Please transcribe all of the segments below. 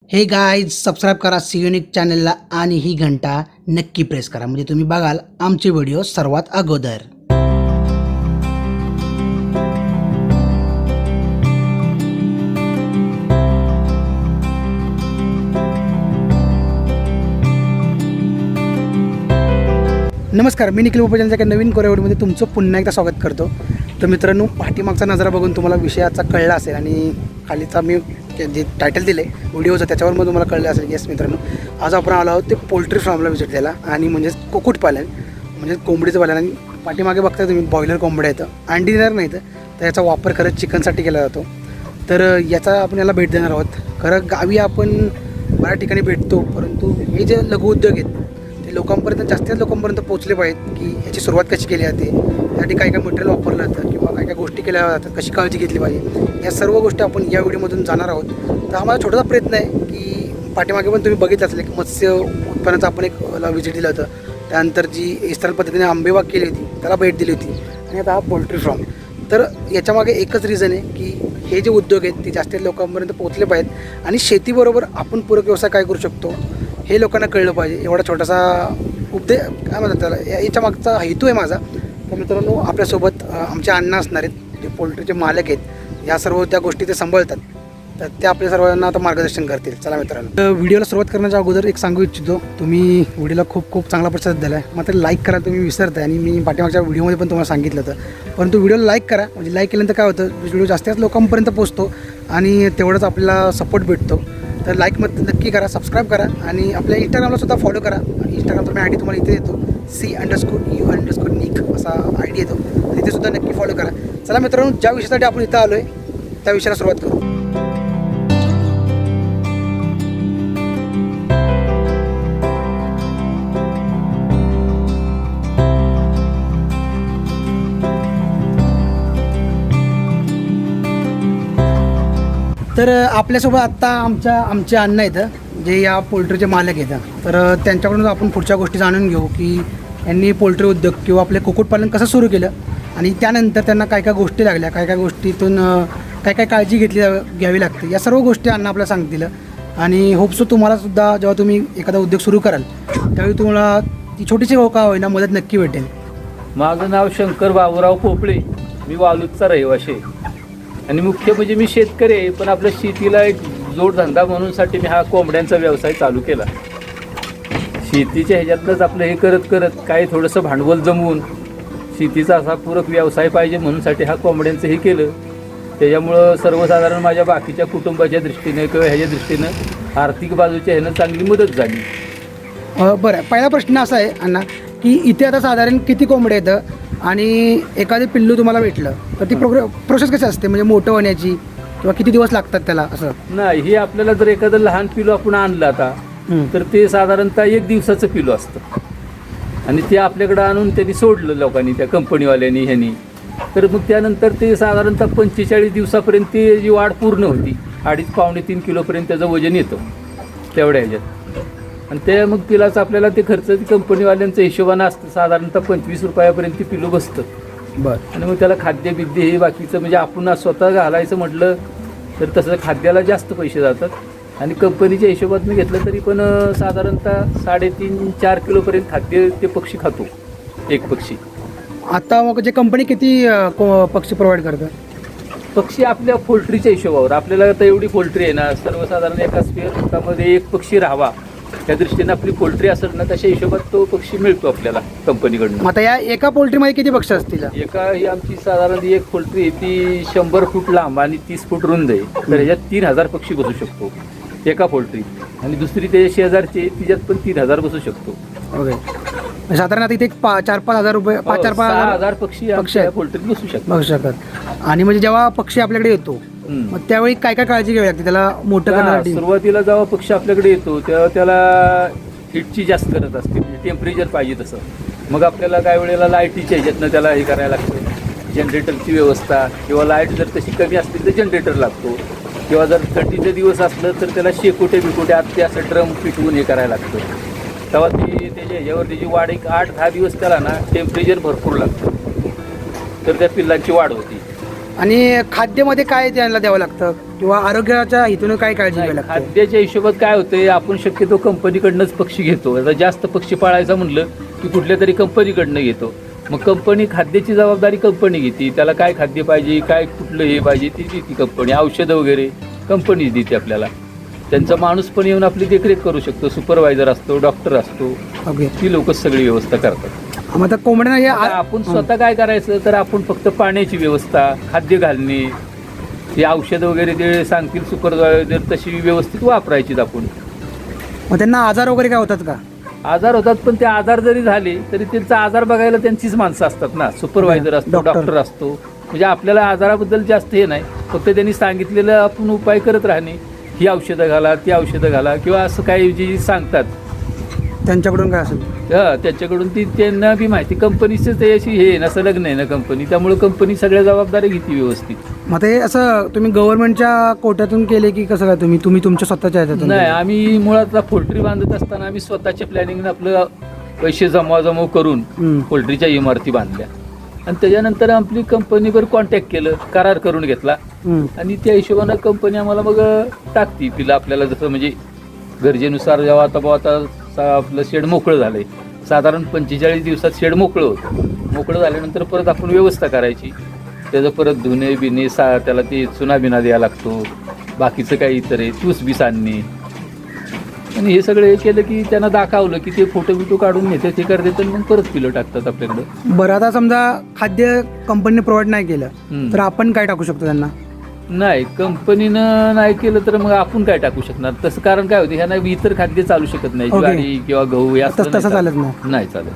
हे guys subscribe करा सियोनिक चॅनलला आणि ही घंटा नक्की प्रेस करा म्हणजे तुम्ही बघाल आमचे व्हिडिओ सर्वात अगोदर. नमस्कार, मी निखिल उपजनच्या एका नवीन कोरेवडीमध्ये तुमचं पुन्हा एकदा स्वागत करतो. तर मित्रांनो, पाठीमागचा नजरा बघून तुम्हाला विषयाचा कळला असेल आणि खालीचा मी जे टायटल दिले व्हिडिओचं त्याच्यावर मग तुम्हाला कळलं असेल. येस मित्रांनो, आज आपण आलो आहोत ते पोल्ट्री फार्मला व्हिजिट द्यायला आणि म्हणजेच कुक्कुटपालन म्हणजे कोंबडीचं पालन. आणि पाठीमागे बघताय तुम्ही बॉयलर कोंबड्या येतं, अंडी देणार नाही तर याचा वापर खरंच चिकनसाठी केला जातो. तर याचा आपण याला भेट देणार आहोत. खरं गावी आपण बऱ्याच ठिकाणी भेटतो, परंतु हे जे लघुउद्योग आहेत ते लोकांपर्यंत जास्तीत लोकांपर्यंत पोहोचले पाहिजेत की याची सुरुवात कशी केली जाते, त्यासाठी काय काय मटेरियल वापरलं जातं किंवा काय काय गोष्टी केल्या जातात, कशी काळजी घेतली पाहिजे, या सर्व गोष्टी आपण या व्हिडिओमधून जाणार आहोत. तर हा माझा छोटासा प्रयत्न आहे की पाठीमागे पण तुम्ही बघितलं असेल की मत्स्य उत्पन्नाचं आपण एक व्हिजिट दिलं होतं. त्यानंतर जी इस्रायल पद्धतीने आंबेबाग केली होती त्याला भेट दिली होती आणि आता हा पोल्ट्री फार्म. तर याच्यामागे एकच रिझन आहे की हे जे उद्योग आहेत ते जास्तीत लोकांपर्यंत पोहोचले पाहिजेत आणि शेतीबरोबर आपण पूरक व्यवसाय काय करू शकतो हे लोकांना कळलं पाहिजे. एवढा छोटासा काय म्हणतात त्याला, याच्या मागचा हेतू आहे माझा. तर मित्रांनो, आपल्यासोबत आमचे अण्णा असणार आहेत जे पोल्ट्रीचे मालक आहेत. या सर्व त्या गोष्टी ते सांभाळतात, तर ते आपल्या सर्वांना आता मार्गदर्शन करतील. चला मित्रांनो, तर व्हिडिओला सुरुवात करण्याच्या अगोदर एक सांगू इच्छितो, तुम्ही व्हिडिओला खूप खूप चांगला प्रतिसाद दिला आहे. मात्र लाईक करा तुम्ही विसरताय आणि मी पाठीमागच्या व्हिडिओमध्ये पण तुम्हाला सांगितलं होतं. परंतु व्हिडिओला लाईक करा, म्हणजे लाईक केल्यानंतर काय होतं, व्हिडिओ जास्तीत लोकांपर्यंत पोहोचतो आणि तेवढंच आपल्याला सपोर्ट भेटतो. तर लाईक मग नक्की करा, सबस्क्राईब करा आणि आपल्या इंस्टाग्रामला सुद्धा फॉलो करा. इंस्टाग्रामचा मी आय डी तुम्हाला इथे देतो, C_U_Nick असा आय डी येतो, तिथे सुद्धा नक्की फॉलो करा. चला मित्रांनो, ज्या विषयासाठी आपण इथं आलो आहे त्या विषयाला सुरुवात करू. तर आपल्यासोबत आत्ता आमचे अण्णा आहेत जे या पोल्ट्रीचे मालक आहेत. तर त्यांच्याकडून आपण पुढच्या गोष्टी जाणून घेऊ की यांनी पोल्ट्री उद्योग किंवा आपले कुक्कुटपालन कसं सुरू केलं आणि त्यानंतर त्यांना काय काय गोष्टी लागल्या, काय काय गोष्टीतून काय काय काळजी घ्यावी लागते, या सर्व गोष्टी अण्णा आपल्याला सांगतील. आणि होपसो तुम्हालासुद्धा जेव्हा तुम्ही एखादा उद्योग सुरू कराल त्यावेळी तुम्हाला ती छोटीशी का होईना मदत नक्की भेटेल. माझं नाव शंकर बाबूराव पोपळे, मी वालूदचा रहिवाशी आहे आणि मुख्य म्हणजे मी शेतकरी आहे. पण आपल्या शेतीला एक जोडधंदा म्हणूनसाठी मी हा कोंबड्यांचा व्यवसाय चालू केला. शेतीच्या ह्याच्यातनंच आपलं हे करत करत काय थोडंसं भांडवल जमवून शेतीचा असा पूरक व्यवसाय पाहिजे म्हणूनसाठी हा कोंबड्यांचं हे केलं. त्याच्यामुळं सर्वसाधारण माझ्या बाकीच्या कुटुंबाच्या दृष्टीने किंवा ह्याच्या दृष्टीनं आर्थिक बाजूच्या ह्यानं चांगली मदत झाली. बरं, पहिला प्रश्न असा आहे अण्णा की इथे आता साधारण किती कोंबडे येतं आणि एखादे पिल्लू तुम्हाला भेटलं तर ती प्रोसेस कशी असते, म्हणजे मोठं होण्याची किंवा किती दिवस लागतात त्याला असं? नाही, हे आपल्याला जर एखादं लहान पिलू आपण आणलं आता तर ते साधारणतः 1 दिवसाचं पिलू असतं आणि ते आपल्याकडं आणून त्यांनी सोडलं लोकांनी, त्या कंपनीवाल्यांनी ह्यांनी. तर मग त्यानंतर ते साधारणतः 45 दिवसापर्यंत ती जी वाढ पूर्ण होती, 2.5-3 किलोपर्यंत त्याचं वजन येतं तेवढ्या ह्याच्यात. आणि ते मग पिलाच आपल्याला ते खर्च कंपनीवाल्यांचं हिशोबानं असतं, साधारणतः 25 रुपयापर्यंत ती पिलू बसतं. बरं. आणि मग त्याला खाद्य बिद्य हे बाकीचं म्हणजे आपण स्वतः घालायचं म्हटलं तर तसं खाद्याला जास्त पैसे जातात. आणि कंपनीच्या हिशोबात मी घेतलं तरी पण साधारणतः 3.5-4 किलोपर्यंत खाद्य ते पक्षी खातो, एक पक्षी. आता मग जे कंपनी किती पक्षी प्रोव्हाइड करतं? पक्षी आपल्या पोल्ट्रीच्या हिशोबावर, आपल्याला आता एवढी पोल्ट्री आहे ना, सर्वसाधारण एका स्पेअरमध्ये एक पक्षी राहावा त्या दृष्टीने आपली पोल्ट्री असेल ना, तशा हिशोबात तो पक्षी मिळतो आपल्याला कंपनीकडून. आता या एका पोल्ट्रीमध्ये किती पक्षी असतील? ही आमची साधारण एक पोल्ट्री आहे ती 100 फूट लांब आणि 30 फूट रुंद आहे. तर ह्याच्यात 3000 पक्षी बसू शकतो एका पोल्ट्री. आणि दुसरी त्याच्या शेजारची तिच्यात पण 3000 बसू शकतो. ओके, साधारण आता इथे 4-5 हजार रुपये, 5-4 हजार पक्षी पोल्ट्रीत बसू शकतात. आणि म्हणजे जेव्हा पक्षी आपल्याकडे येतो मग त्यावेळी काय काय काळजी घ्यावी लागते त्याला मोठं करण्यासाठी? सुरुवातीला जेव्हा पक्षी आपल्याकडे येतो तेव्हा त्याला हिटची जास्त गरज असते, म्हणजे टेम्परेचर पाहिजे तसं. मग आपल्याला काय वेळेला लाईटीच्या ह्याच्यातनं त्याला हे करायला लागतं, जनरेटरची व्यवस्था, किंवा लाईट जर तशी कमी असतील तर जनरेटर लागतो, किंवा जर थंडीचे दिवस असलं तर त्याला शेकोटे बिकोटे आत ते असं ड्रम पिटवून हे करायला लागतं. तेव्हा ती त्याच्या ह्याच्यावर त्याची वाढ एक 8-10 दिवस त्याला ना टेम्परेचर भरपूर लागतं, तर त्या पिल्लांची वाढ होती. आणि खाद्यामध्ये काय त्यांना द्यावं लागतं किंवा आरोग्याच्या हेतून काय काळजी घ्यावी लागते? खाद्याच्या हिशोबात काय होतंय, आपण शक्यतो कंपनीकडनंच पक्षी घेतो. आता जास्त पक्षी पाळायचं म्हणलं की कुठल्या तरी कंपनीकडनं घेतो. मग कंपनी खाद्याची जबाबदारी कंपनी घेते. त्याला काय खाद्य पाहिजे, काय कुठलं हे पाहिजे ती देते कंपनी. औषधं वगैरे कंपनीच देते आपल्याला. त्यांचा माणूस पण येऊन आपली देखरेख करू शकतो. सुपरवायझर असतो, डॉक्टर असतो, ती लोकच सगळी व्यवस्था करतात. मग आता कोंबड्यांना आपण स्वतः काय करायचं तर आपण फक्त पाण्याची व्यवस्था, खाद्य घालणे, ते औषध वगैरे ते सांगतील सुपरवायझर तशी व्यवस्थित वापरायचीच आपण. मग त्यांना आजार वगैरे काय होतात का? आजार होतात, पण ते आजार जरी झाले तरी त्यांचा आजार बघायला त्यांचीच माणसं असतात ना. सुपरवायझर असतो, डॉक्टर असतो. म्हणजे आपल्याला आजाराबद्दल जास्त हे नाही, फक्त त्यांनी सांगितलेलं आपण उपाय करत राहणे. ही औषधं घाला, ती औषधं घाला, किंवा असं काही जी सांगतात त्यांच्याकडून काय असेल त्याच्याकडून ती त्यांना बी माहिती. कंपनीचं ते अशी हे नसं लग्न आहे ना कंपनी, त्यामुळे कंपनी सगळ्या जबाबदारी घेते व्यवस्थित. मग ते असं तुम्ही गव्हर्नमेंटच्या कोट्यातून केले की कसं काय तुम्ही तुमच्या स्वतःच्या ह्याच्यातून? नाही, आम्ही मुळात पोल्ट्री बांधत असताना आम्ही स्वतःच्या प्लॅनिंगनं आपलं पैसे जमवाजमव करून पोल्ट्रीच्या इमारती बांधल्या. आणि त्याच्यानंतर आपली कंपनीवर कॉन्टॅक्ट केलं, करार करून घेतला. आणि त्या हिशोबानं कंपनी आम्हाला मग टाकती पिला आपल्याला. जसं म्हणजे गरजेनुसार जेव्हा आता आपलं शेड मोकळं झालंय, साधारण 45 दिवसात शेड मोकळं होतं. मोकळं झाल्यानंतर परत आपण व्यवस्था करायची. त्याचं परत धुणे बिणे त्याला ते चुना बिना द्यायला लागतो, बाकीचं काही इतर आहे, तूस बी आणणे. आणि हे सगळं हे केलं की त्यांना दाखवलं की ते फोटो बिटो काढून नेते, ते करते, तर मग परत पिलं टाकतात आपल्याकडं. बरं, आता समजा खाद्य कंपनीने प्रोव्हाइड नाही केलं तर आपण काय टाकू शकतो त्यांना? नाही, कंपनीनं नाही केलं तर मग आपण काय टाकू शकणार? तसं कारण काय होतं, ह्यांना इतर खाद्य चालू शकत नाही. ज्वारी किंवा गहू या तसं चालत नाही चालत.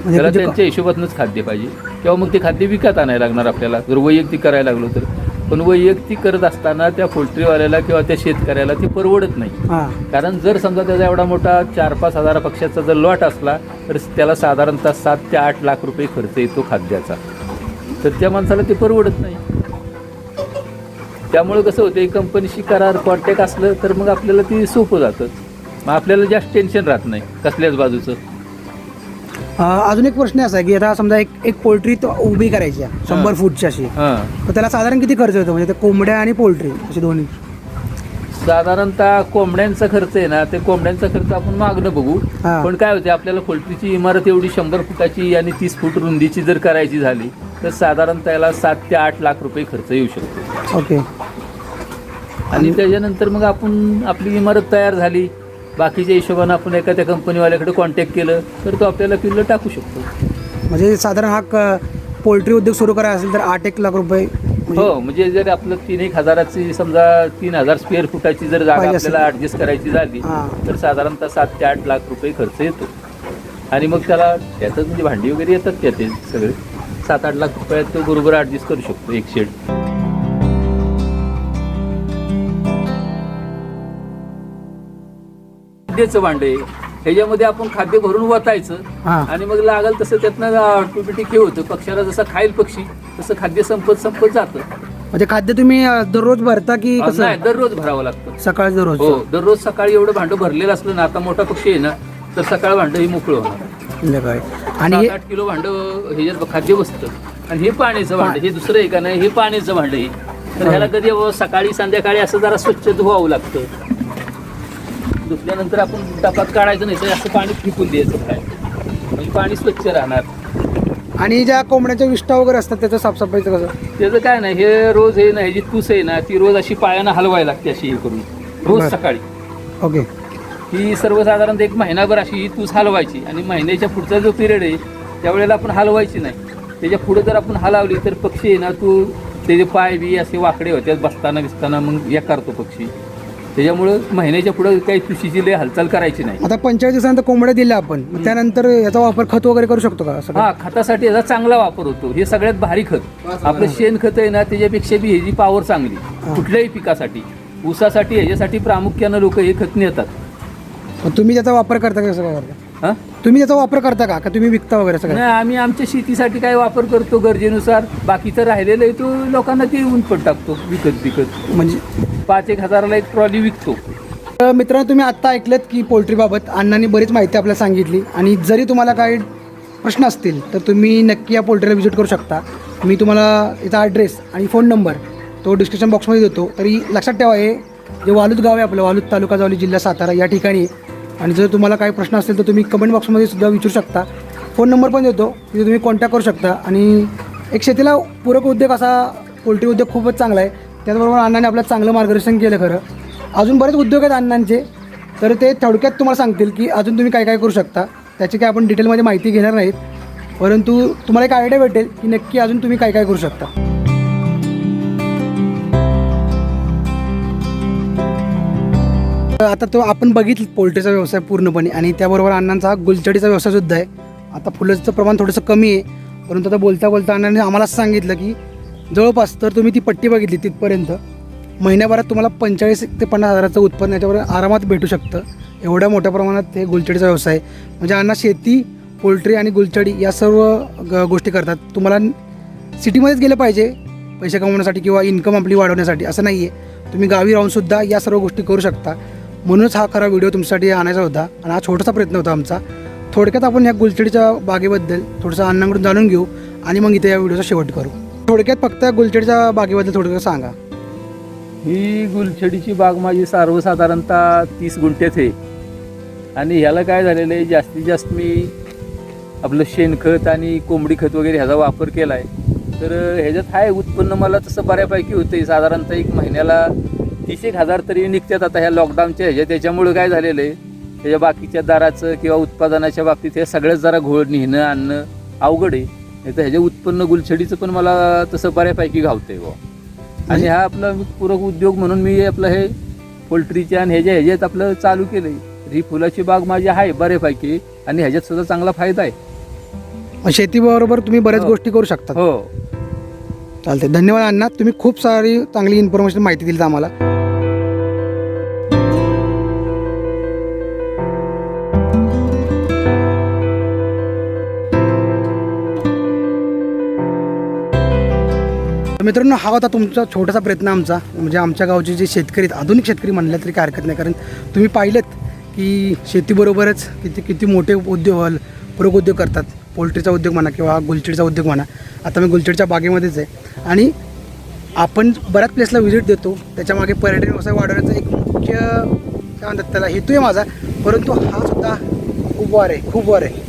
त्याला त्यांच्या हिशोबातूनच खाद्य पाहिजे, किंवा मग ते खाद्य विकत आणायला लागणार आपल्याला जर वैयक्तिक करायला लागलो तर. पण वैयक्तिक करत असताना त्या पोल्ट्रीवाल्याला किंवा त्या शेतकऱ्याला ते परवडत नाही. कारण जर समजा त्याचा एवढा मोठा 4-5 हजार पक्षाचा जर लॉट असला तर त्याला साधारणतः 7 ते 8 लाख रुपये खर्च येतो खाद्याचा. तर त्या माणसाला ते परवडत नाही. त्यामुळे कसं होतं, कंपनीशी करार कॉन्टॅक्ट असलं तर मग आपल्याला ती सोपं जातं. मग आपल्याला जास्त टेन्शन राहत नाही कसल्याच बाजूचं. अजून एक प्रश्न असा आहे की आता समजा एक पोल्ट्री उभी करायची आहे 100 फूटची अशी, तर त्याला साधारण किती खर्च येतो? म्हणजे ते कोंबड्या आणि पोल्ट्री असे दोन्ही साधारणतः कोंबड्यांचा खर्च आहे ना, ते कोंबड्यांचा खर्च आपण मागणं बघू. पण काय होते, आपल्याला पोल्ट्रीची इमारत एवढी 100 फुटाची आणि 30 फूट रुंदीची जर करायची झाली तर साधारणतः याला 7 ते 8 लाख रुपये खर्च येऊ शकतो. ओके. आणि त्याच्यानंतर मग आपण आपली इमारत तयार झाली, बाकीच्या हिशोबानं आपण एखाद्या कंपनीवाल्याकडे कॉन्टॅक्ट केलं तर तो आपल्याला पिल्लं टाकू शकतो. म्हणजे साधारण हा पोल्ट्री उद्योग सुरू करायचा असेल तर 8-1 लाख रुपये. हो, म्हणजे जर आपलं 3-1 हजाराची समजा 3000 स्क्वेअर फुटाची जर जागा आपल्याला ॲडजस्ट करायची झाली तर साधारणतः 7 ते 8 लाख रुपये खर्च येतो. आणि मग त्याला त्यातच म्हणजे भांडी वगैरे येतात त्याचे सगळे 7-8 लाख रुपयात तो बरोबर ॲडजस्ट करू शकतो एक शेड. खाद्याचं भांडे, ह्याच्यामध्ये आपण खाद्य भरून वतायचं आणि मग लागल तसं त्यातनं ऑटोमॅटिक हे होतं. पक्ष्याला जसं खाईल पक्षी तसं खाद्य संपत जातं. म्हणजे खाद्य तुम्ही दररोज भरता की कसं? नाही, दररोज भरावं लागतं. सकाळी दररोज? हो, दररोज सकाळी एवढं भांडं भरलेलं असलं ना, आता मोठा पक्षी आहे ना तर सकाळ भांडं ही मोकळं होणार. आणि 7-8 किलो भांडं हे खाद्य बसतं. आणि हे पाण्याचं भांडं, हे दुसरं आहे का नाही, हे पाण्याचं भांडं आहे. तर ह्याला कधी सकाळी संध्याकाळी असं जरा स्वच्छ धुवावं लागतं. धुतल्यानंतर आपण टपात काढायचं नाही तर असं पाणी फेकून द्यायचं काय, म्हणजे पाणी स्वच्छ राहणार. आणि ज्या कोंबड्याच्या विष्ठा वगैरे असतात त्याचं साफसफाईचं कसं? त्याचं काय नाही, हे रोज हे नाही, जी तूस आहे ना ती रोज अशी पायानं हलवायला लागते अशी हे करून रोज सकाळी. ओके. ही सर्वसाधारण 1 महिनाभर अशी ही तूस हलवायची. आणि महिन्याच्या पुढचा जो पिरियड आहे त्यावेळेला आपण हलवायची नाही. त्याच्या पुढे जर आपण हलावली तर पक्षी आहे ना त्याचे पाय बी असे वाकडे होत्यात बसताना मग या करतो पक्षी. त्याच्यामुळं महिन्याच्या पुढे काही तुशीची लय हालचाल करायची नाही. आता 45 दिवसानंतर कोंबड्या दिल्या आपण, त्यानंतर याचा वापर खत वगैरे करू शकतो का? हा, खतासाठी याचा चांगला वापर होतो. हे सगळ्यात भारी खत आपलं शेणखत आहे ना, त्याच्यापेक्षा बी ह्याची पॉवर चांगली कुठल्याही पिकासाठी. ऊसासाठी ह्याच्यासाठी प्रामुख्यानं लोक हे खत नेतात. तुम्ही त्याचा वापर करता का? कसं काय करता? तुम्ही त्याचा वापर करता का तुम्ही विकता वगैरे सगळं? नाही, आम्ही आमच्या शेतीसाठी काय वापर करतो गरजेनुसार. बाकीचं राहिलेलं आहे तो लोकांना ते उनपट टाकतो विकत. म्हणजे 5-1 हजाराला एक ट्रॉली विकतो. मित्रांनो, तुम्ही आत्ता ऐकलत की पोल्ट्रीबाबत अण्णांनी बरीच माहिती आपल्याला सांगितली. आणि जरी तुम्हाला काही प्रश्न असतील तर तुम्ही नक्की या पोल्ट्रीला व्हिजिट करू शकता. मी तुम्हाला याचा ॲड्रेस आणि फोन नंबर तो डिस्क्रिप्शन बॉक्समध्ये देतो. तरी लक्षात ठेवा, हे जे वालूद गाव आहे आपलं, वालूद तालुका जावली, जिल्हा सातारा या ठिकाणी आहे. आणि जर तुम्हाला काही प्रश्न असेल तर तुम्ही कमेंट बॉक्समध्ये सुद्धा विचारू शकता. फोन नंबर पण देतो, तिथे तुम्ही कॉन्टॅक्ट करू शकता. आणि एक शेतीला पूरक उद्योग असा पोल्ट्री उद्योग खूपच चांगला आहे. त्याचबरोबर अण्णाने आपलं चांगलं मार्गदर्शन केलं. खरं अजून बरेच उद्योग आहेत अण्णांचे, तर ते थोडक्यात तुम्हाला सांगतील की अजून तुम्ही काय काय करू शकता. त्याची काय आपण डिटेलमध्ये माहिती घेणार नाहीत, परंतु तुम्हाला एक आयडिया भेटेल की नक्की अजून तुम्ही काय काय करू शकता. आता तो आपण बघितलं पोल्ट्रीचा व्यवसाय पूर्णपणे, आणि त्याबरोबर अण्णांचा हा गुलछडीचा व्यवसायसुद्धा आहे. आता फुलाचं प्रमाण थोडंसं कमी आहे, परंतु आता बोलता बोलता अण्णांनी आम्हाला सांगितलं की जवळपास तर तुम्ही ती पट्टी बघितली तिथपर्यंत महिन्याभरात तुम्हाला 45 ते 50 हजाराचं उत्पन्न याच्यावर आरामात भेटू शकतं. एवढ्या मोठ्या प्रमाणात हे गुलछडीचा व्यवसाय म्हणजे अण्णा शेती, पोल्ट्री आणि गुलछडी या सर्व गोष्टी करतात. तुम्हाला सिटीमध्येच गेलं पाहिजे पैसे कमवण्यासाठी किंवा इन्कम आपली वाढवण्यासाठी असं नाही आहे. तुम्ही गावी राहूनसुद्धा या सर्व गोष्टी करू शकता. म्हणूनच हा खरा व्हिडिओ तुमच्यासाठी आणायचा होता आणि हा छोटासा प्रयत्न होता आमचा. थोडक्यात आपण या गुलछडीच्या बागेबद्दल थोडंसं अण्णांकडून जाणून घेऊ आणि मग इथे या व्हिडिओचा शेवट करू. थोडक्यात फक्त गुलछडीच्या बागेबद्दल थोडंसं सांगा. ही गुलछडीची बाग माझी सर्वसाधारणतः 30 गुंठ्यात आहे. आणि ह्याला काय झालेलं आहे, जास्तीत जास्त मी आपलं शेणखत आणि कोंबडी खत वगैरे ह्याचा वापर केला आहे. तर ह्याच्यात आहे उत्पन्न मला तसं बऱ्यापैकी होतं आहे. साधारणतः एक महिन्याला 30,000 तरी निघतात. आता ह्या लॉकडाऊनच्या त्याच्यामुळं काय झालेलं आहे, त्याच्या बाकीच्या दराचं किंवा उत्पादनाच्या बाबतीत हे सगळ्याच जरा घोळ नेणं आणणं अवघड आहे. नाही तर ह्याच्या उत्पन्न गुलछडीचं पण मला तसं बऱ्यापैकी घावतं आहे बुवा. आणि हा आपला पूरक उद्योग म्हणून मी आपलं हे पोल्ट्रीच्या आणि ह्याच्यात आपलं चालू केलं आहे. ही फुलाची बाग माझी आहे बऱ्यापैकी आणि ह्याच्यात सुद्धा चांगला फायदा आहे. शेतीबरोबर तुम्ही बऱ्याच गोष्टी करू शकता. हो, चालते. धन्यवाद अण्णा, तुम्ही खूप सारी चांगली इन्फॉर्मेशन माहिती दिली आम्हाला. मित्रांनो, हा होता तुमचा छोटासा प्रयत्न आमचा. म्हणजे आमच्या गावचे जे शेतकरी आहेत, आधुनिक शेतकरी म्हणलं तरी काय हरकत नाही, कारण तुम्ही पाहिलेत की शेतीबरोबरच किती मोठे उद्योग, पूरक उद्योग करतात. पोल्ट्रीचा उद्योग म्हणा किंवा गुलछडीचा उद्योग म्हणा. आता मी गुलछडीच्या बागेमध्येच आहे आणि आपण बऱ्याच प्लेसला व्हिजिट देतो. त्याच्यामागे पर्यटन व्यवसाय वाढवण्याचा एक मुख्य काय म्हणतात त्याला हेतू आहे माझा, परंतु हा सुद्धा खूप वार आहे.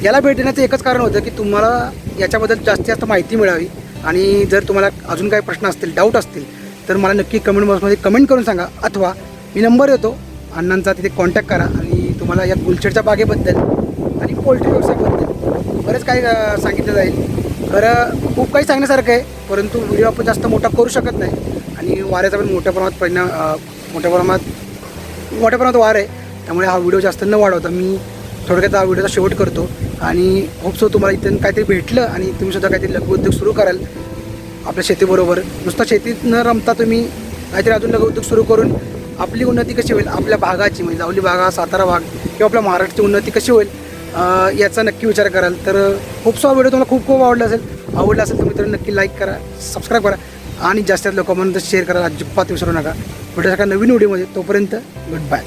याला भेट देण्याचं एकच कारण होतं की तुम्हाला याच्याबद्दल जास्तीत जास्त माहिती मिळावी. आणि जर तुम्हाला अजून काही प्रश्न असतील, डाऊट असतील, तर मला नक्की कमेंट बॉक्समध्ये कमेंट करून सांगा, अथवा मी नंबर देतो अण्णांचा, तिथे कॉन्टॅक्ट करा. आणि तुम्हाला या गुलछडीच्या बागेबद्दल आणि पोल्ट्री व्यवसायाबद्दल बरेच काही सांगितलं जाईल. खरं खूप काही सांगण्यासारखं आहे, परंतु व्हिडिओ आपण जास्त मोठा करू शकत नाही. आणि वाऱ्याचा पण मोठ्या प्रमाणात वार आहे, त्यामुळे हा व्हिडिओ जास्त न वाढवता मी थोडक्यात हा व्हिडिओचा शेवट करतो. आणि होप सो तुम्हाला इथून काहीतरी भेटलं आणि तुम्हीसुद्धा काहीतरी लघु उद्योग सुरू कराल आपल्या शेतीबरोबर. नुसतं शेतीत न रमता तुम्ही काहीतरी अजून लघु उद्योग सुरू करून आपली उन्नती कशी होईल, आपल्या भागाची म्हणजे जावली भाग, सातारा भाग किंवा आपल्या महाराष्ट्राची उन्नती कशी होईल याचा नक्की विचार कराल. तर होप सो हा व्हिडिओ तुम्हाला खूप आवडला असेल तर मित्रांनो नक्की लाईक करा, सबस्क्राईब करा आणि जास्तीत लोकांपर्यंत शेअर करा. अजिबात विसरू नका. भेटू नका नवीन व्हिडिओमध्ये. तोपर्यंत गुड बाय.